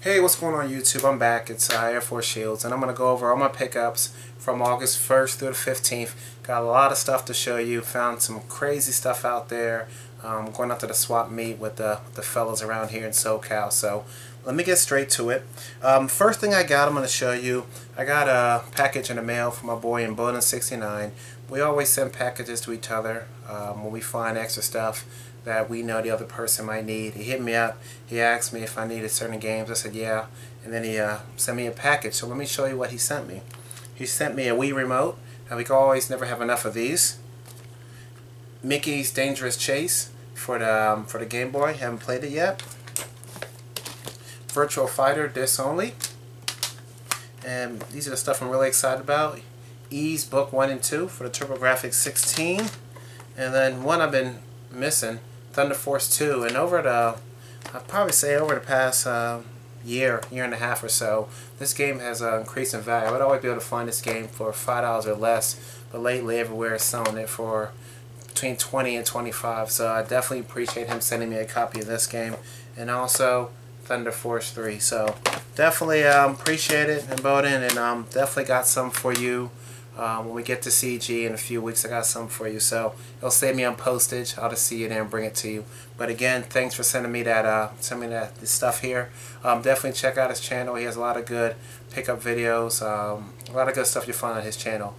Hey, what's going on YouTube? I'm back. It's Air Force Shields, and I'm going to go over all my pickups from August 1st through the 15th. Got a lot of stuff to show you. Found some crazy stuff out there. Going out to the swap meet with the fellas around here in SoCal. So let me get straight to it. First thing I got, I'm going to show you. I got a package in the mail from my boy in Building 69. We always send packages to each other when we find extra stuff that we know the other person might need. He hit me up. He asked me if I needed certain games. I said yeah, and then he sent me a package. So let me show you what he sent me. He sent me a Wii remote, and we can always never have enough of these. Mickey's Dangerous Chase for the Game Boy. Haven't played it yet. Virtual Fighter disc only. And these are the stuff I'm really excited about. Ease Book 1 and 2 for the TurboGrafx 16. And then one I've been missing, Thunder Force 2, and I'd probably say over the past year and a half or so, this game has increased in value. I would always be able to find this game for $5 or less, but lately everywhere is selling it for between $20 and $25, so I definitely appreciate him sending me a copy of this game, and also Thunder Force 3, so definitely appreciate it, and Bowden, and definitely got some for you. When we get to CG in a few weeks, I got some for you, so it'll save me on postage. I'll just see you there and bring it to you. But again, thanks for sending me this stuff here. Definitely check out his channel. He has a lot of good pickup videos, a lot of good stuff you'll find on his channel.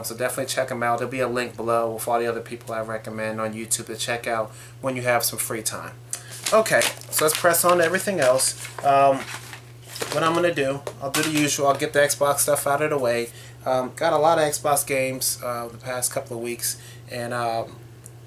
So definitely check him out. There'll be a link below with all the other people I recommend on YouTube to check out when you have some free time. Okay, so let's press on to everything else. What I'm going to do, I'll do the usual. I'll get the Xbox stuff out of the way. Got a lot of Xbox games the past couple of weeks, and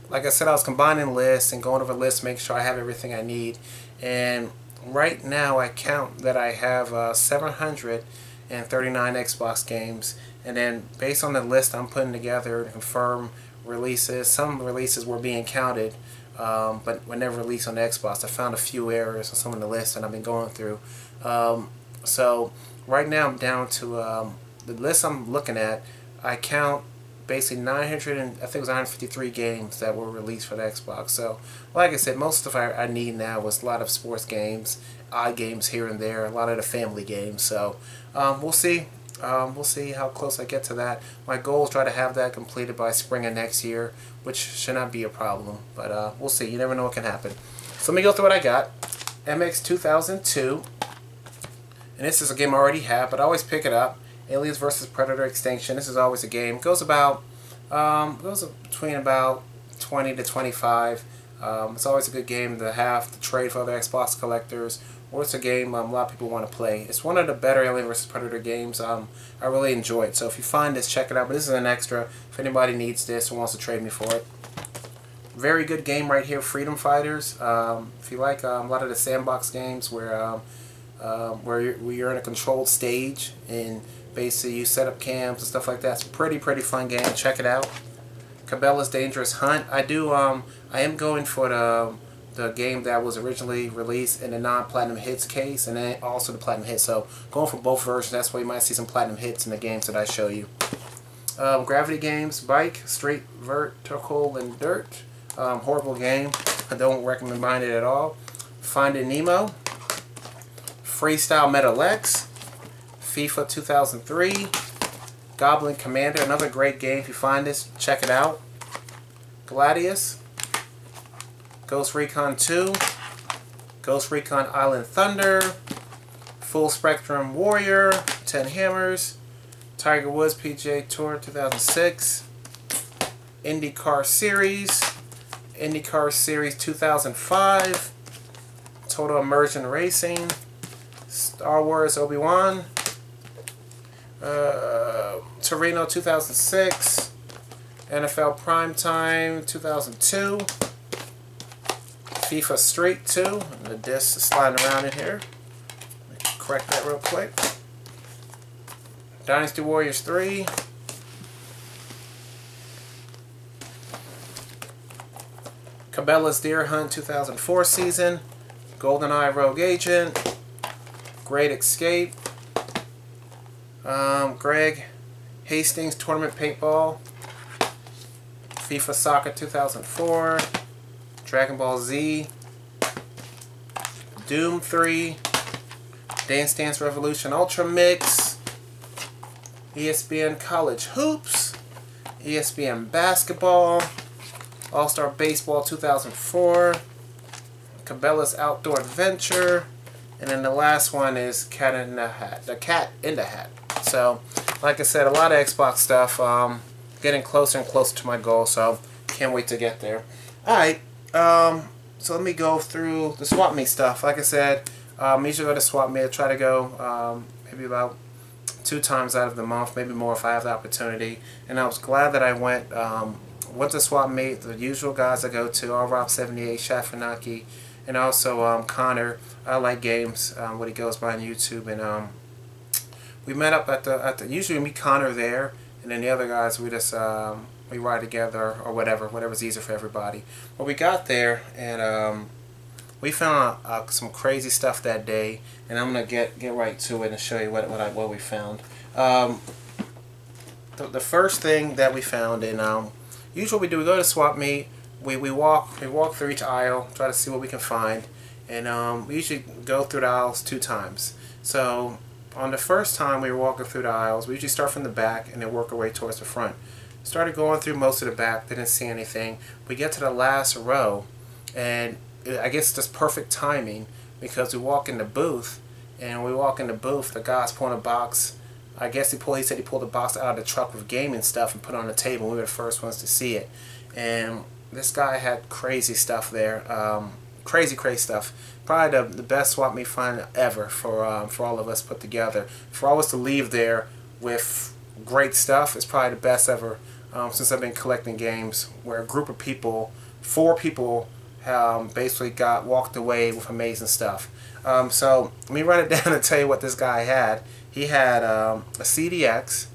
like I said, I was combining lists and going over lists, making sure I have everything I need. And right now I count that I have 739 Xbox games, and then based on the list I'm putting together to confirm releases, some releases were being counted, but were never released on the Xbox. I found a few errors on some of the lists that I've been going through. So right now I'm down to the list I'm looking at. I count basically 953 games that were released for the Xbox. So like I said, most of what I need now was a lot of sports games, odd games here and there, a lot of the family games. So we'll see. We'll see how close I get to that. My goal is try to have that completed by spring of next year, which should not be a problem. But we'll see. You never know what can happen. So let me go through what I got. MX 2002. And this is a game I already have, but I always pick it up. Aliens vs. Predator Extinction. This is always a game. It goes between about 20 to 25. It's always a good game to have to trade for other Xbox collectors, or it's a game a lot of people want to play. It's one of the better Alien vs. Predator games. I really enjoy it. So if you find this, check it out. But this is an extra if anybody needs this or wants to trade me for it. Very good game right here, Freedom Fighters. If you like a lot of the sandbox games where you're in a controlled stage and basically you set up camps and stuff like that. It's a pretty fun game. Check it out. Cabela's Dangerous Hunt. I am going for the game that was originally released in the non-platinum hits case, and then also the platinum hits. So going for both versions. That's why you might see some platinum hits in the games that I show you. Gravity Games, Bike, Street, Vertical, and Dirt. Horrible game. I don't recommend buying it at all. Finding Nemo. Freestyle Metal X, FIFA 2003, Goblin Commander, another great game. If you find this, check it out. Gladius, Ghost Recon 2, Ghost Recon Island Thunder, Full Spectrum Warrior, 10 Hammers, Tiger Woods PGA Tour 2006, IndyCar Series 2005, Total Immersion Racing, Star Wars Obi-Wan, Torino 2006, NFL Primetime 2002, FIFA Street 2, and the disc is sliding around in here. Let me correct that real quick. Dynasty Warriors 3, Cabela's Deer Hunt 2004 season, GoldenEye Rogue Agent, Great Escape, Greg Hastings Tournament Paintball, FIFA Soccer 2004, Dragon Ball Z, Doom 3, Dance Dance Revolution Ultra Mix, ESPN College Hoops, ESPN Basketball, All-Star Baseball 2004, Cabela's Outdoor Adventure, and then the last one is Cat in the Hat. The Cat in the Hat. So, like I said, a lot of Xbox stuff. Getting closer and closer to my goal, so can't wait to get there. Alright, so let me go through the swap meet stuff. Like I said, usually go to swap meet. I try to go maybe about 2 times out of the month, maybe more if I have the opportunity. And I was glad that I went. Went to swap meet. The usual guys I go to are Rob78, Shafanaki, and also Connor. I like games. What he goes by on YouTube, and we met up at the. Usually we meet Connor there, and then the other guys we just we ride together or whatever's easier for everybody. But we got there and we found some crazy stuff that day, and I'm gonna get right to it and show you what we found. The first thing that we found, and usually we do, we go to swap meet, we walk through each aisle, try to see what we can find, and we usually go through the aisles 2 times. So on the first time we were walking through the aisles, we usually start from the back and then work our way towards the front. Started going through most of the back, didn't see anything. We get to the last row, and I guess just perfect timing, because we walk in the booth, and the guy's pulling a box. I guess he said he pulled a box out of the truck with gaming stuff and put it on the table. We were the first ones to see it, and this guy had crazy stuff there, crazy stuff. Probably the best swap meet find ever for all of us put together. For all of us to leave there with great stuff is probably the best ever since I've been collecting games, where a group of people, 4 people, basically walked away with amazing stuff. So let me run it down and tell you what this guy had. He had a CDX,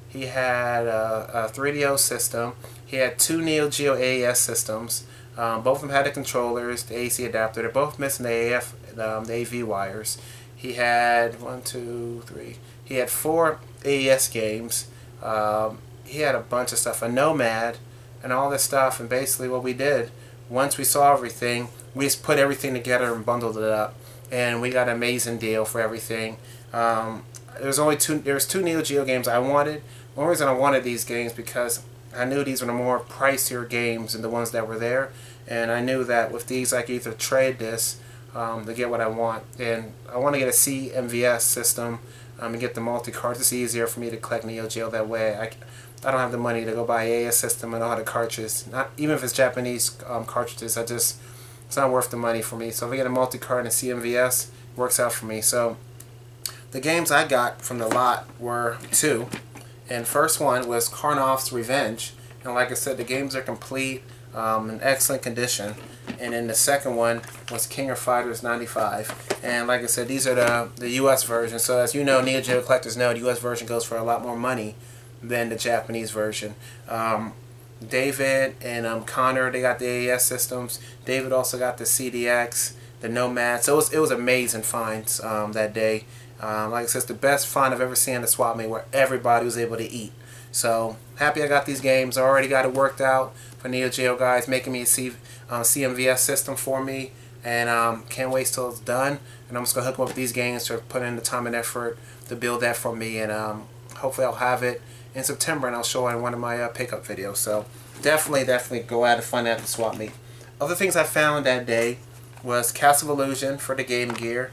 he had a 3DO system, he had 2 Neo Geo AES systems. Both of them had the controllers, the AC adapter. They're both missing the AV wires. He had 1, 2, 3. He had 4 AES games. He had a bunch of stuff, a Nomad, and all this stuff. And basically, what we did, once we saw everything, we just put everything together and bundled it up, and we got an amazing deal for everything. There's 2 Neo Geo games I wanted. One reason I wanted these games because I knew these were the more pricier games than the ones that were there, and I knew that with these I could either trade this to get what I want, and I want to get a CMVS system and get the multi-cards. It's easier for me to collect Neo Geo that way. I don't have the money to go buy a AS system and all the cartridges. Even if it's Japanese cartridges, it's not worth the money for me. So if I get a multi-card and a CMVS, it works out for me. So the games I got from the lot were 2. And first one was Karnoff's Revenge, and like I said, the games are complete, in excellent condition. And then the second one was King of Fighters 95, and like I said, these are the U.S. version. So as you know, Neo Geo collectors know, the U.S. version goes for a lot more money than the Japanese version. David and Connor, they got the AES systems. David also got the CDX, the Nomad. So it was amazing finds that day. Like I said, it's the best find I've ever seen in the swap meet, where everybody was able to eat. So happy I got these games. I already got it worked out for Neo Geo guys, making me a CMVS system for me, and can't wait till it's done. And I'm just gonna hook them up with these games to put in the time and effort to build that for me, and hopefully I'll have it in September, and I'll show it in one of my pickup videos. So definitely go out and find that at the swap meet. Other things I found that day was Castle of Illusion for the Game Gear,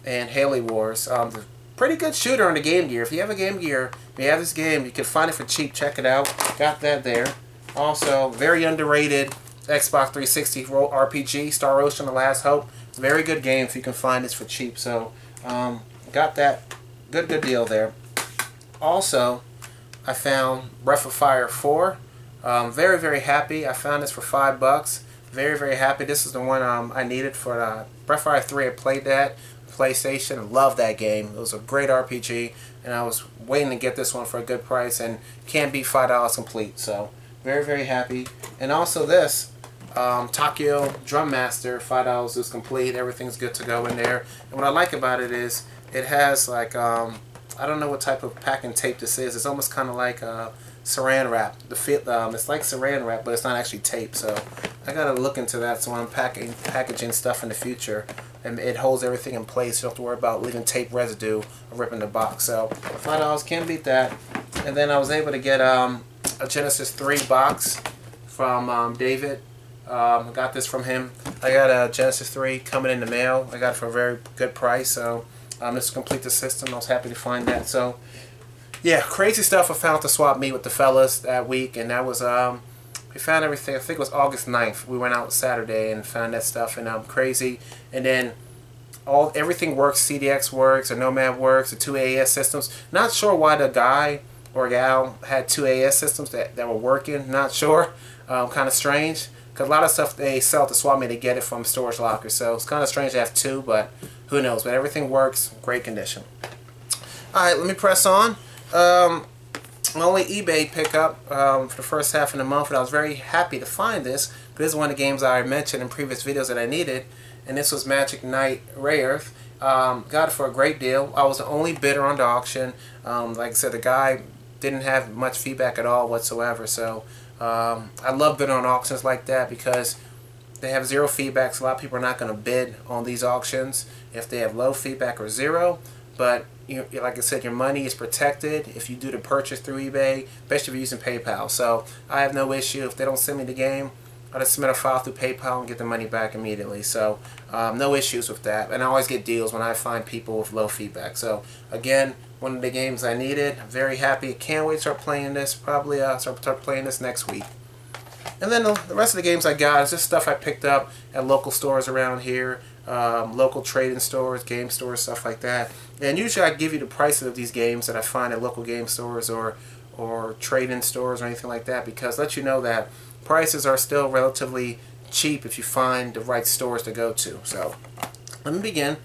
and Haley Wars. Pretty good shooter on the Game Gear. If you have a Game Gear, if you have this game, you can find it for cheap. Check it out. Got that there. Also, very underrated Xbox 360 RPG, Star Ocean: The Last Hope. It's a very good game if you can find this for cheap. So, got that. Good deal there. Also, I found Breath of Fire 4. Very happy. I found this for $5. Very happy. This is the one I needed for Breath of Fire 3. I played that PlayStation and loved that game. It was a great RPG, and I was waiting to get this one for a good price, and can't beat $5 complete. So very happy. And also this Tokyo Drum Master, $5 is complete. Everything's good to go in there. And what I like about it is it has like I don't know what type of packing tape this is. It's almost kind of like saran wrap. It's like saran wrap, but it's not actually tape. So I gotta look into that. So when I'm packaging stuff in the future, and it holds everything in place. You don't have to worry about leaving tape residue or ripping the box. So $5, can't beat that. And then I was able to get a Genesis 3 box from David. I got this from him. I got a Genesis 3 coming in the mail. I got it for a very good price. So this will complete the system. I was happy to find that. So yeah, crazy stuff I found at the swap meet with the fellas that week, and that was we found everything. I think it was August 9th. We went out Saturday and found that stuff, and crazy. And then everything works. CDX works, or Nomad works, the 2 AES systems. Not sure why the guy or gal had 2 AES systems that were working. Not sure. Kind of strange, because a lot of stuff they sell at the swap meet, they get it from storage lockers. So it's kind of strange to have 2, but who knows. But everything works. Great condition. Alright, let me press on. My only eBay pickup for the first half of the month, and I was very happy to find this. But this is one of the games I mentioned in previous videos that I needed, and this was Magic Knight Rare Earth. Got it for a great deal. I was the only bidder on the auction. Like I said, the guy didn't have much feedback at all whatsoever. So I love bidding on auctions like that because they have zero feedback. So a lot of people are not going to bid on these auctions if they have low feedback or zero. But like I said, your money is protected if you do the purchase through eBay, especially if you're using PayPal. So I have no issue. If they don't send me the game, I'll just submit a file through PayPal and get the money back immediately. So no issues with that. And I always get deals when I find people with low feedback. So again, one of the games I needed. I'm very happy. Can't wait to start playing this. Probably start playing this next week. And then the rest of the games I got is just stuff I picked up at local stores around here. Local trading stores, game stores, stuff like that. And usually I give you the prices of these games that I find at local game stores or trading stores or anything like that, because let you know that prices are still relatively cheap if you find the right stores to go to. So let me begin.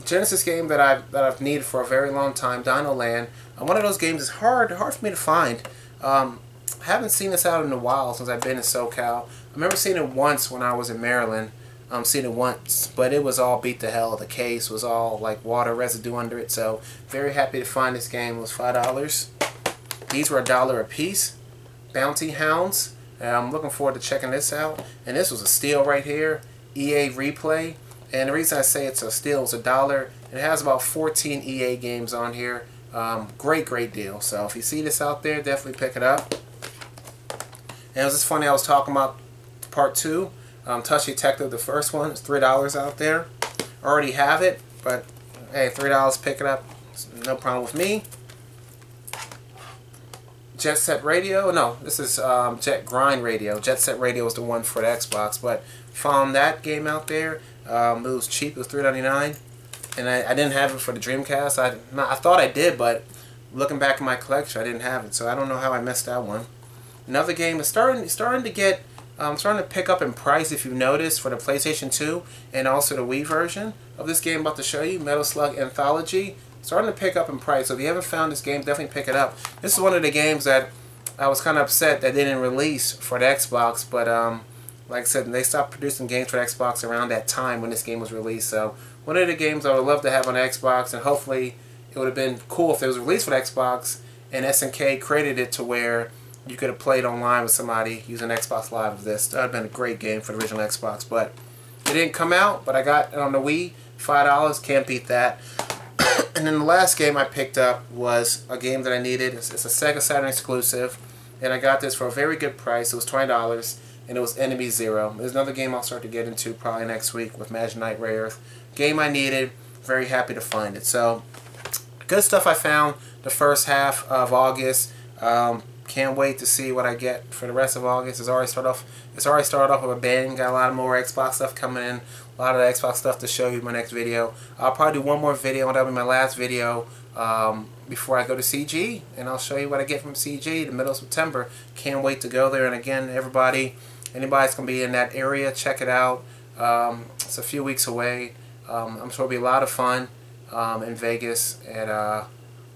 Genesis game that I've needed for a very long time, Dino Land. One of those games is hard for me to find. I haven't seen this out in a while since I've been in SoCal. I remember seeing it once when I was in Maryland. Seen it once, but it was all beat to hell. The case was all like water residue under it. So very happy to find this game. It was $5. These were $1 a piece. Bounty Hounds. I'm looking forward to checking this out. And this was a steal right here. EA Replay. And the reason I say it's a steal is $1. It has about 14 EA games on here. Great deal. So if you see this out there, definitely pick it up. And it was just funny. I was talking about part 2. Touch Detective, the first one, is $3 out there. I already have it, but hey, $3, pick it up. No problem with me. Jet Set Radio, no, this is Jet Grind Radio. Jet Set Radio is the one for the Xbox, but found that game out there. It was cheap, it was $3.99, and I didn't have it for the Dreamcast. I thought I did, but looking back in my collection, I didn't have it, so I don't know how I missed that one. Another game is starting to get. Starting to pick up in price, if you notice, for the PlayStation 2 and also the Wii version of this game I'm about to show you, Metal Slug Anthology. Starting to pick up in price, so if you haven't found this game, definitely pick it up. This is one of the games that I was kind of upset that they didn't release for the Xbox, but like I said, they stopped producing games for the Xbox around that time when this game was released. So one of the games I would love to have on the Xbox, and hopefully it would have been cool if it was released for the Xbox and SNK created it to where you could have played online with somebody using Xbox Live of this. That would have been a great game for the original Xbox, but it didn't come out. But I got it on the Wii, $5, can't beat that. And then the last game I picked up was a game that I needed. It's a Sega Saturn exclusive, and I got this for a very good price. It was $20, and it was Enemy Zero. There's another game I'll start to get into probably next week with Magic Knight Rare Earth. Game I needed, very happy to find it. So, good stuff I found the first half of August. Can't wait to see what I get for the rest of August. It's already started off with a bang. Got a lot more Xbox stuff coming in. A lot of the Xbox stuff to show you in my next video. I'll probably do one more video, and that'll be my last video before I go to CG. And I'll show you what I get from CG the middle of September. Can't wait to go there. And again, anybody's going to be in that area, check it out. It's a few weeks away. I'm sure it'll be a lot of fun in Vegas. And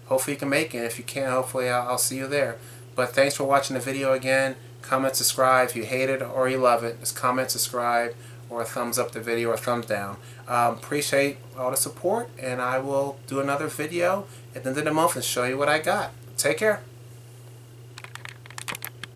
hopefully you can make it. If you can, hopefully I'll see you there. But thanks for watching the video again. Comment, subscribe. If you hate it or you love it, just comment, subscribe, or a thumbs up the video or a thumbs down. Appreciate all the support, and I will do another video at the end of the month and show you what I got. Take care.